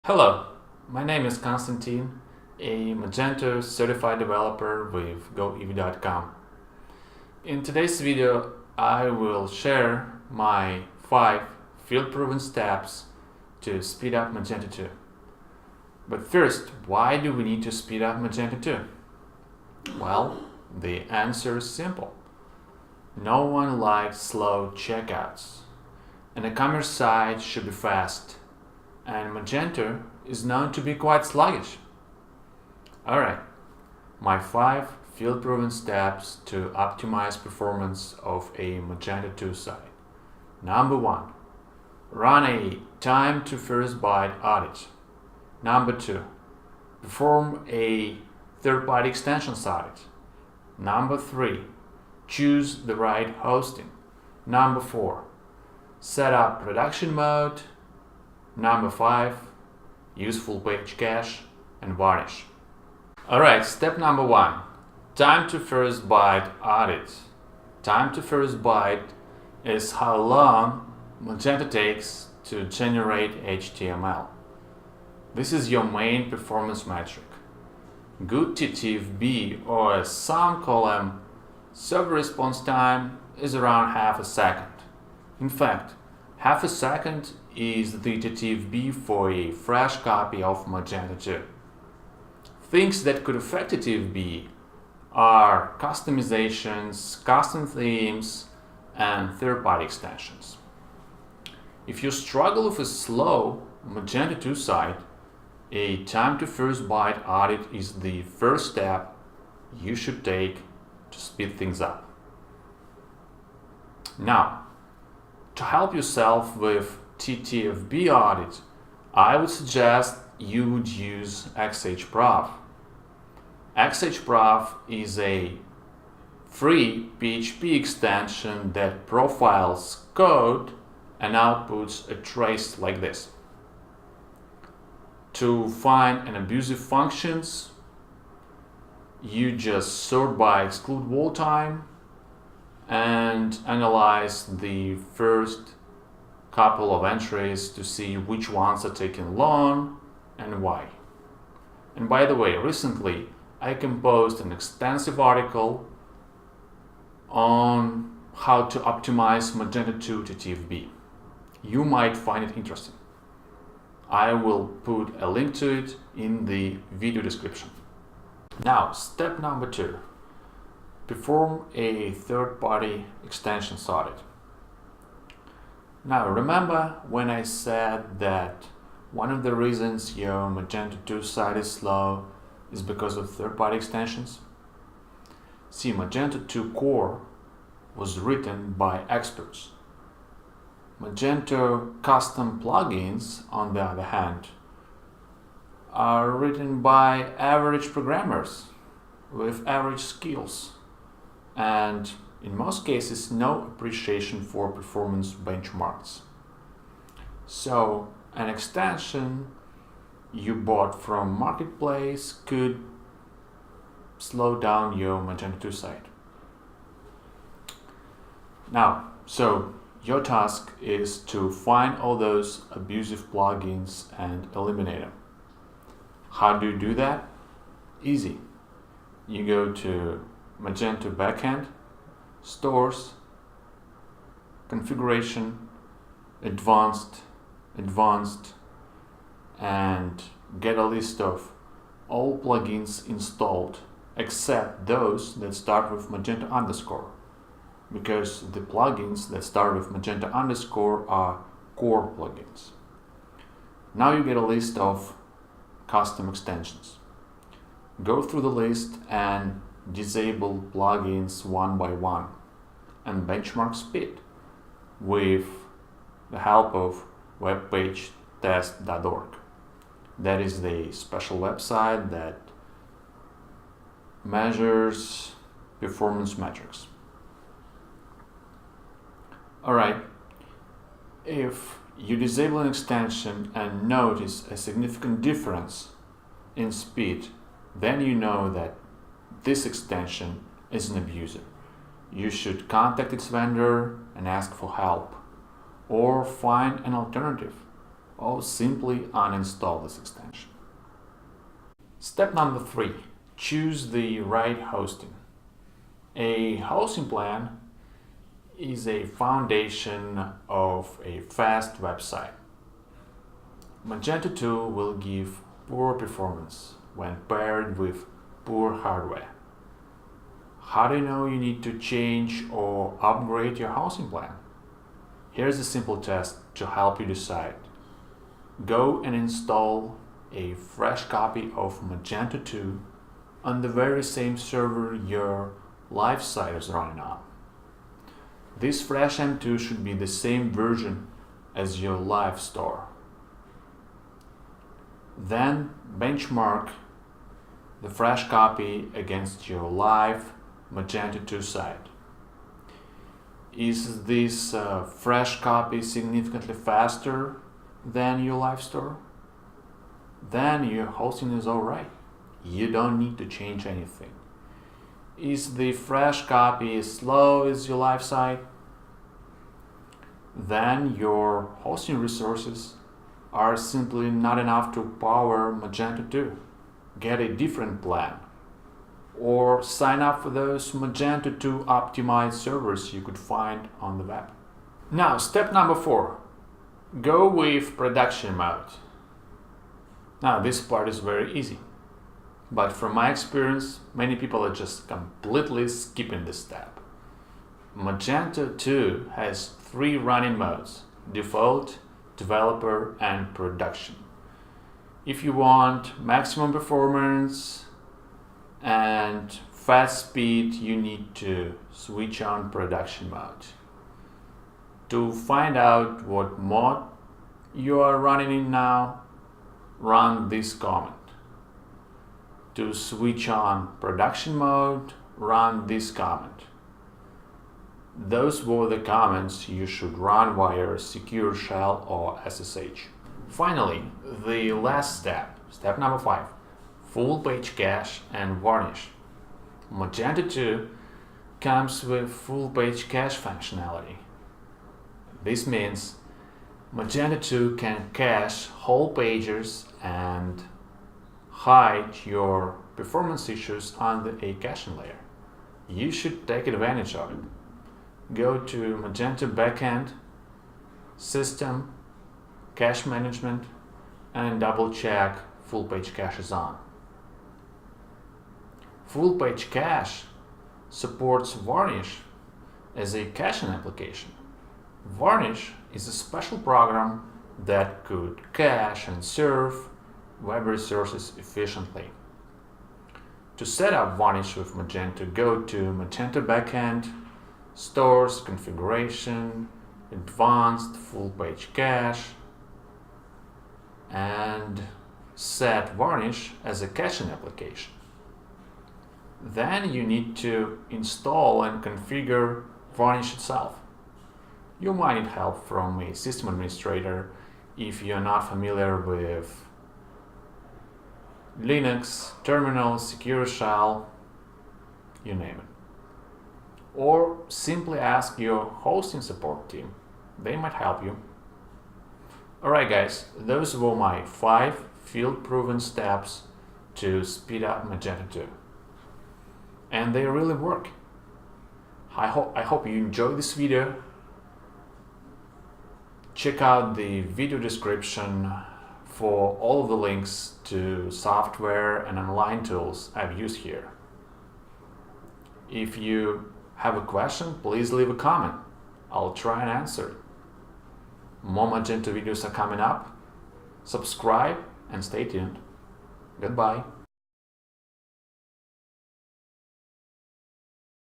Hello, my name is Konstantin, a Magento certified developer with GoEv.com. In today's video, I will share my 5 field-proven steps to speed up Magento 2. But first, why do we need to speed up Magento 2? Well, the answer is simple. No one likes slow checkouts. An e-commerce site should be fast, and Magento is known to be quite sluggish. Alright, my 5 field-proven steps to optimize performance of a Magento 2 site. Number 1. Run a time to first byte audit. Number 2. Perform a third-party extension audit. Number 3. Choose the right hosting. Number 4. Set up production mode. Number 5. Use full page cache and varnish. Alright, step number 1. Time to first byte audit. Time to first byte is how long Magento takes to generate HTML. This is your main performance metric. Good TTFB, or as some call them, server response time, is around half a second. In fact, half a second is the TTFB for a fresh copy of Magento 2. Things that could affect TTFB are customizations, custom themes, and third-party extensions. If you struggle with a slow Magento 2 site, a time to first byte audit is the first step you should take to speed things up. Now, to help yourself with TTFB audit, I would suggest you would use XHProf. XHProf is a free PHP extension that profiles code and outputs a trace like this. To find an abusive functions, you just sort by exclude wall time and analyze the first couple of entries to see which ones are taking long and why. And by the way, recently I composed an extensive article on how to optimize Magento 2 to TFB. You might find it interesting. I will put a link to it in the video description. Now, step number 2. Perform a third-party extension audit. Now, remember when I said that one of the reasons your Magento 2 site is slow is because of third-party extensions? See, Magento 2 core was written by experts. Magento custom plugins, on the other hand, are written by average programmers with average skills and in most cases no appreciation for performance benchmarks. So an extension you bought from Marketplace could slow down your Magento 2 site. Now, so your task is to find all those abusive plugins and eliminate them. How do you do that? Easy. You go to Magento backend, stores, configuration, advanced, and get a list of all plugins installed except those that start with Magento underscore, because the plugins that start with Magento underscore are core plugins. Now you get a list of custom extensions. Go through the list and disable plugins one by one and benchmark speed with the help of webpagetest.org. That is the special website that measures performance metrics. Alright, if you disable an extension and notice a significant difference in speed, then you know that this extension is an abuser. You should contact its vendor and ask for help, or find an alternative. or simply uninstall this extension. Step number 3. Choose the right hosting. A hosting plan is a foundation of a fast website. Magento 2 will give poor performance when paired with poor hardware. How do you know you need to change or upgrade your hosting plan? Here's a simple test to help you decide. Go and install a fresh copy of Magento 2 on the very same server your live site is running on. This fresh M2 should be the same version as your live store. Then benchmark the fresh copy against your live Magento 2 site. Is this fresh copy significantly faster than your live store? Then your hosting is alright. You don't need to change anything. Is the fresh copy as slow as your live site? Then your hosting resources are simply not enough to power Magento 2. Get a different plan. Or sign up for those Magento 2 optimized servers you could find on the web. Now, step number 4. Go with production mode. Now, this part is very easy. But from my experience, many people are just completely skipping this step. Magento 2 has 3 running modes: default, developer, and production. If you want maximum performance and fast speed, you need to switch on production mode. To find out what mode you are running in now, run this command. To switch on production mode, run this command. Those were the commands you should run via secure shell or SSH. Finally, the last step, step number 5, full page cache and varnish. Magento 2 comes with full page cache functionality. This means Magento 2 can cache whole pages and hide your performance issues under a caching layer. You should take advantage of it. Go to Magento Backend, System, Cache Management, and double check full page cache is on. Full page cache supports Varnish as a caching application. Varnish is a special program that could cache and serve web resources efficiently. To set up Varnish with Magento, go to Magento Backend, Stores, Configuration, Advanced Full Page Cache, and set Varnish as a caching application. Then you need to install and configure Varnish itself. You might need help from a system administrator if you're not familiar with Linux, terminal, secure shell, you name it. Or simply ask your hosting support team. They might help you. Alright guys, those were my 5 field-proven steps to speed up Magento 2. And they really work. I hope you enjoyed this video. Check out the video description for all of the links to software and online tools I've used here. If you have a question, please leave a comment. I'll try and answer it. More Magento videos are coming up. Subscribe and stay tuned. Goodbye.